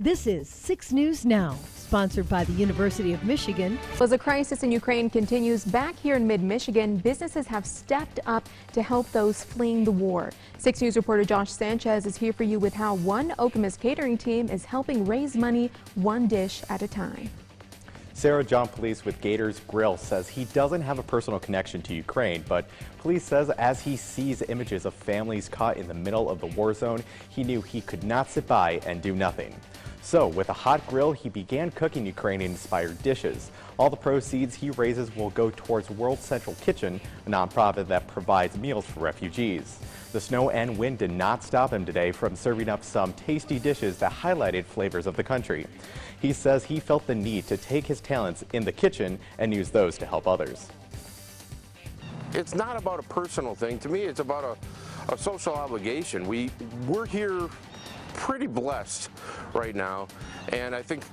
This is 6 News Now, sponsored by the University of Michigan. As the crisis in Ukraine continues, back here in mid-Michigan, businesses have stepped up to help those fleeing the war. 6 News reporter Josh Sanchez is here for you with how one Okemos catering team is helping raise money one dish at a time. Sarah John Police with Gators Grill says he doesn't have a personal connection to Ukraine, but Police says as he sees images of families caught in the middle of the war zone, he knew he could not sit by and do nothing. So with a hot grill, he began cooking Ukrainian-inspired dishes. All the proceeds he raises will go towards World Central Kitchen, a nonprofit that provides meals for refugees. The snow and wind did not stop him today from serving up some tasty dishes that highlighted flavors of the country. He says he felt the need to take his talents in the kitchen and use those to help others. It's not about a personal thing. To me, it's about a social obligation. We're here pretty blessed right now, and I think,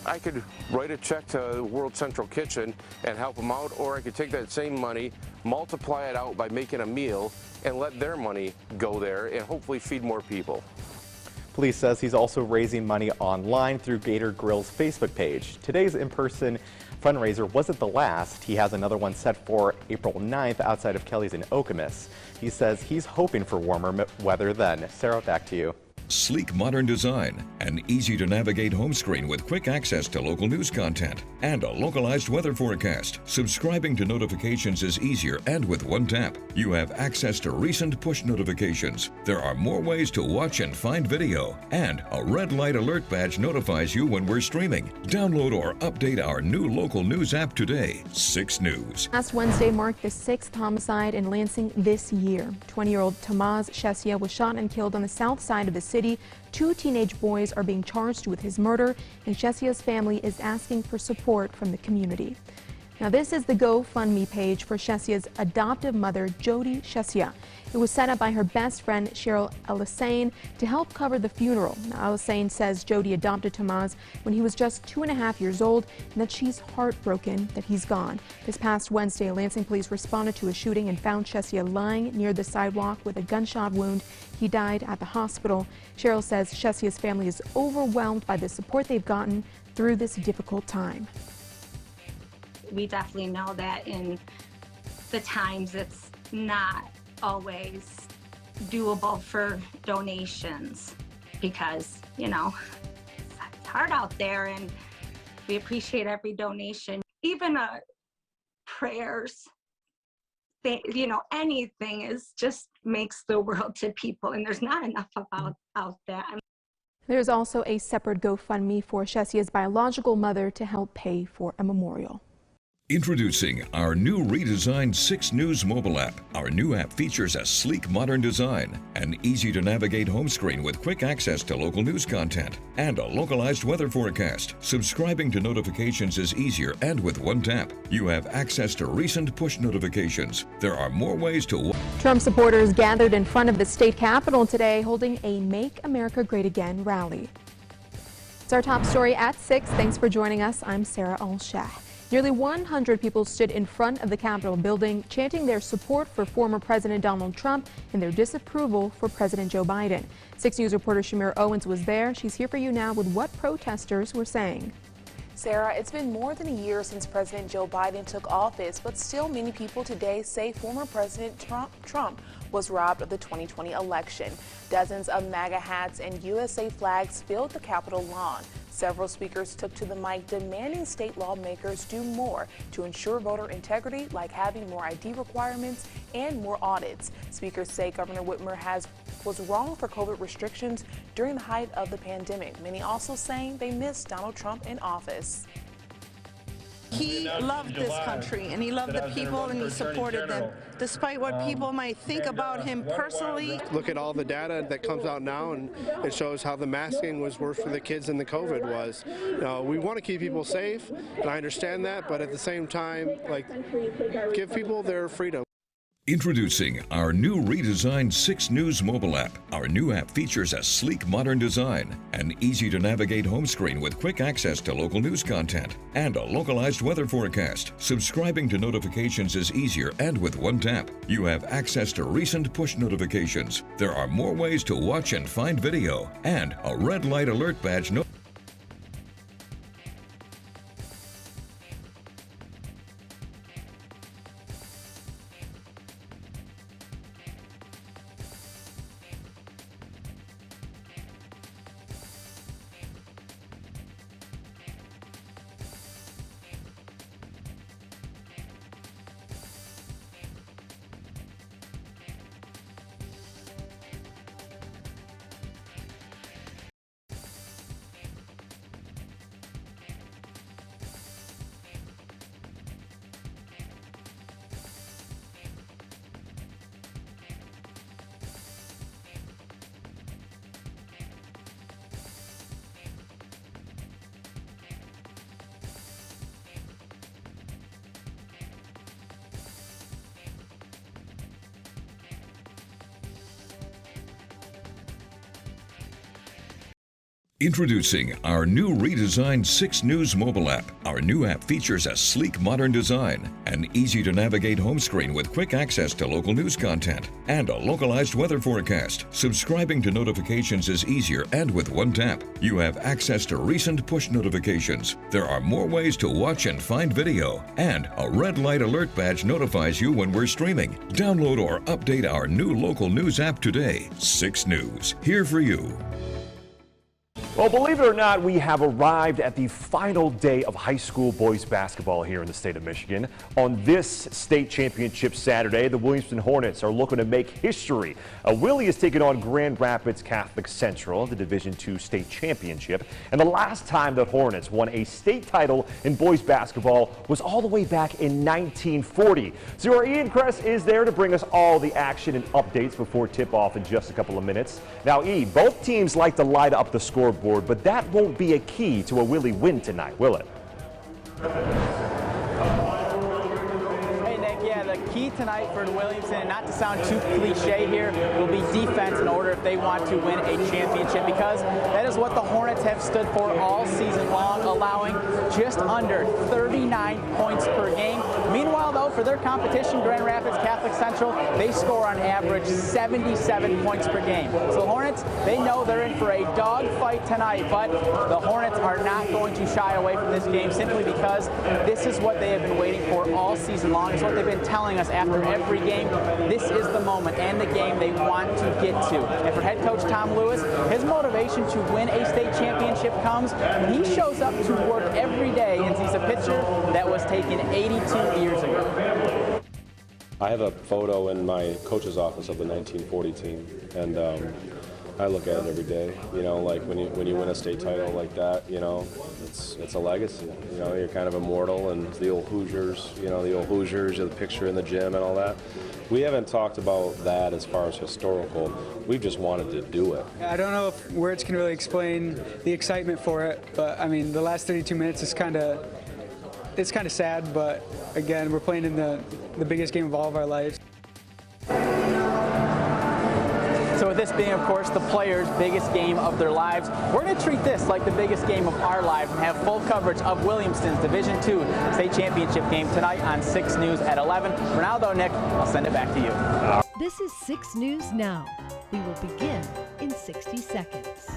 I could write a check to World Central Kitchen and help them out, or I could take that same money, multiply it out by making a meal, and let their money go there and hopefully feed more people. Police says he's also raising money online through Gator Grill's Facebook page. Today's in-person fundraiser wasn't the last. He has another one set for April 9th outside of Kelly's in Okemos. He says he's hoping for warmer weather then. Sarah, back to you. Sleek modern design, an easy-to-navigate home screen with quick access to local news content, and a localized weather forecast. Subscribing to notifications is easier, and with one tap, you have access to recent push notifications. There are more ways to watch and find video, and a red light alert badge notifies you when we're streaming. Download or update our new local news app today. 6 News. Last Wednesday marked the 6th homicide in Lansing this year. 20-year-old Tamaz Shesia was shot and killed on the south side of the city. 2 teenage boys are being charged with his murder, and Shesia's family is asking for support from the community. Now, this is the GoFundMe page for Shesia's adoptive mother, Jody Shesia. It was set up by her best friend, Cheryl Alisane, to help cover the funeral. Now, Alisane says Jody adopted Tamaz when he was just 2.5 years old, and that she's heartbroken that he's gone. This past Wednesday, Lansing police responded to a shooting and found Shesia lying near the sidewalk with a gunshot wound. He died at the hospital. Cheryl says Shesia's family is overwhelmed by the support they've gotten through this difficult time. We definitely know that in the times it's not always doable for donations because, it's hard out there, and we appreciate every donation. Even prayers, anything is just makes the world to people, and there's not enough about out there. There's also a separate GoFundMe for Shesia's biological mother to help pay for a memorial. Introducing our new redesigned 6 News mobile app. Our new app features a sleek modern design, an easy-to-navigate home screen with quick access to local news content, and a localized weather forecast. Subscribing to notifications is easier, and with one tap, you have access to recent push notifications. There are more ways to... Trump supporters gathered in front of the state capitol today holding a Make America Great Again rally. It's our top story at 6. Thanks for joining us. I'm Sarah Alshah. Nearly 100 people stood in front of the Capitol building, chanting their support for former President Donald Trump and their disapproval for President Joe Biden. 6 News reporter Shamir Owens was there. She's here for you now with what protesters were saying. Sarah, it's been more than a year since President Joe Biden took office, but still many people today say former President Trump was robbed of the 2020 election. Dozens of MAGA hats and USA flags filled the Capitol lawn. Several speakers took to the mic demanding state lawmakers do more to ensure voter integrity, like having more ID requirements and more audits. Speakers say Governor Whitmer was wrong for COVID restrictions during the height of the pandemic. Many also saying they miss Donald Trump in office. He loved this country, and he loved the people, and he supported them, despite what people might think about him personally. Look at all the data that comes out now, and it shows how the masking was worse for the kids than the COVID was. We want to keep people safe, and I understand that, but at the same time, give people their freedom. Introducing our new redesigned 6 News mobile app. Our new app features a sleek, modern design, an easy-to-navigate home screen with quick access to local news content, and a localized weather forecast. Subscribing to notifications is easier, and with one tap, you have access to recent push notifications. There are more ways to watch and find video, and a red light alert badge Introducing our new redesigned 6 News mobile app. Our new app features a sleek, modern design, an easy-to-navigate home screen with quick access to local news content, and a localized weather forecast. Subscribing to notifications is easier, and with one tap, you have access to recent push notifications. There are more ways to watch and find video, and a red light alert badge notifies you when we're streaming. Download or update our new local news app today. 6 News, here for you. Well, believe it or not, we have arrived at the final day of high school boys basketball here in the state of Michigan. On this state championship Saturday, the Williamston Hornets are looking to make history. Willie is taking on Grand Rapids Catholic Central, the Division II state championship. And the last time the Hornets won a state title in boys basketball was all the way back in 1940. So our Ian Kress is there to bring us all the action and updates before tip-off in just a couple of minutes. Now, E, both teams like to light up the scoreboard, but that won't be a key to a Willie win tonight, will it? Hey, Nick, yeah, the key tonight for Williamston, and not to sound too cliche here, will be defense in order if they want to win a championship, because that is what the Hornets have stood for all season long, allowing just under 39 points per game. Meanwhile, though, for their competition, Grand Rapids Catholic Central, they score on average 77 points per game. So the Hornets, they know they're in for a dogfight tonight, but the Hornets are not going to shy away from this game simply because this is what they have been waiting for all season long. It's what they've been telling us after every game. This is the moment and the game they want to get to. And for head coach Tom Lewis, his motivation to win a state championship comes when he shows up to work every day and sees a picture that was taken 82 years ago. I have a photo in my coach's office of the 1940 team, and I look at it every day. You know, like when you win a state title like that, you know, it's a legacy. You know, you're kind of immortal, and the old Hoosiers, you know, the picture in the gym and all that. We haven't talked about that as far as historical. We've just wanted to do it. I don't know if words can really explain the excitement for it, but I mean, the last 32 minutes is kind of sad, but again, we're playing in the biggest game of all of our lives. So with this being, of course, the players' biggest game of their lives, we're going to treat this like the biggest game of our lives and have full coverage of Williamston's Division II state championship game tonight on 6 News at 11. For now, though, Nick, I'll send it back to you. This is 6 News Now. We will begin in 60 seconds.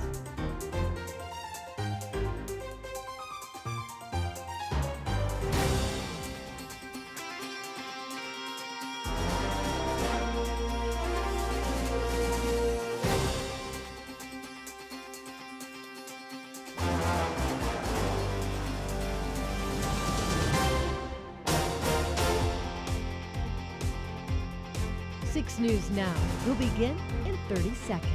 Six News Now will begin in 30 seconds.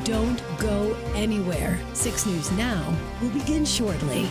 Don't go anywhere. 6 News Now will begin shortly.